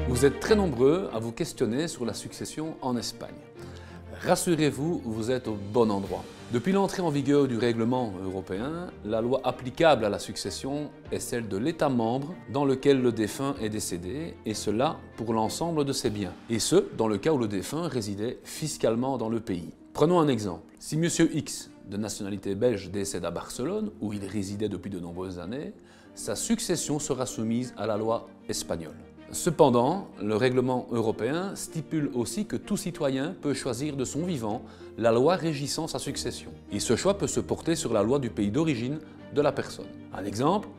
Vous êtes très nombreux à vous questionner sur la succession en Espagne. Rassurez-vous, vous êtes au bon endroit. Depuis l'entrée en vigueur du règlement européen, la loi applicable à la succession est celle de l'État membre dans lequel le défunt est décédé, et cela pour l'ensemble de ses biens, et ce, dans le cas où le défunt résidait fiscalement dans le pays. Prenons un exemple. Si M. X, de nationalité belge, décède à Barcelone, où il résidait depuis de nombreuses années, sa succession sera soumise à la loi espagnole. Cependant, le règlement européen stipule aussi que tout citoyen peut choisir de son vivant la loi régissant sa succession. Et ce choix peut se porter sur la loi du pays d'origine de la personne. Un exemple,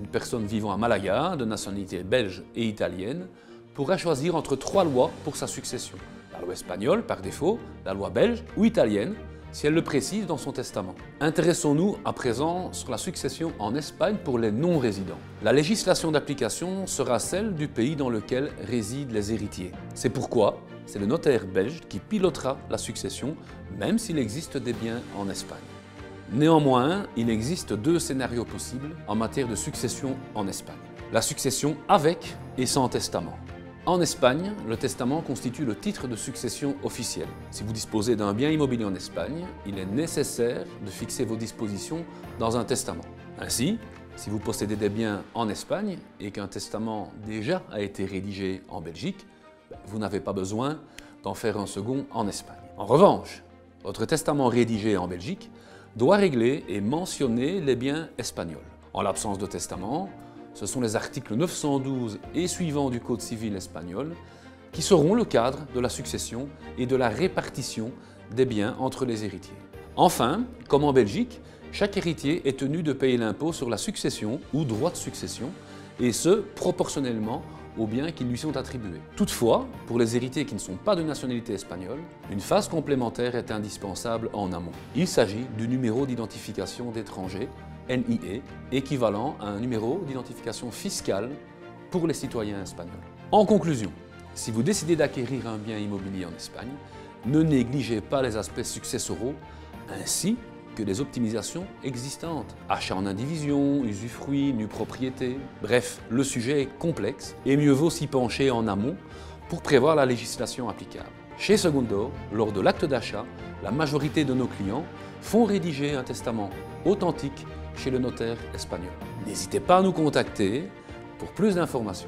une personne vivant à Malaga, de nationalité belge et italienne, pourra choisir entre 3 lois pour sa succession. La loi espagnole, par défaut, la loi belge ou italienne, si elle le précise dans son testament. Intéressons-nous à présent sur la succession en Espagne pour les non-résidents. La législation d'application sera celle du pays dans lequel résident les héritiers. C'est pourquoi c'est le notaire belge qui pilotera la succession, même s'il existe des biens en Espagne. Néanmoins, il existe 2 scénarios possibles en matière de succession en Espagne. La succession avec et sans testament. En Espagne, le testament constitue le titre de succession officiel. Si vous disposez d'un bien immobilier en Espagne, il est nécessaire de fixer vos dispositions dans un testament. Ainsi, si vous possédez des biens en Espagne et qu'un testament déjà a été rédigé en Belgique, vous n'avez pas besoin d'en faire un second en Espagne. En revanche, votre testament rédigé en Belgique doit régler et mentionner les biens espagnols. En l'absence de testament, ce sont les articles 912 et suivants du Code civil espagnol qui seront le cadre de la succession et de la répartition des biens entre les héritiers. Enfin, comme en Belgique, chaque héritier est tenu de payer l'impôt sur la succession ou droit de succession, et ce, proportionnellement aux biens qui lui sont attribués. Toutefois, pour les héritiers qui ne sont pas de nationalité espagnole, une phase complémentaire est indispensable en amont. Il s'agit du numéro d'identification d'étranger, NIE, équivalent à un numéro d'identification fiscale pour les citoyens espagnols. En conclusion, si vous décidez d'acquérir un bien immobilier en Espagne, ne négligez pas les aspects successoraux ainsi que les optimisations existantes. Achat en indivision, usufruit, nue propriété. Bref, le sujet est complexe et mieux vaut s'y pencher en amont pour prévoir la législation applicable. Chez Segundo, lors de l'acte d'achat, la majorité de nos clients font rédiger un testament authentique chez le notaire espagnol. N'hésitez pas à nous contacter pour plus d'informations.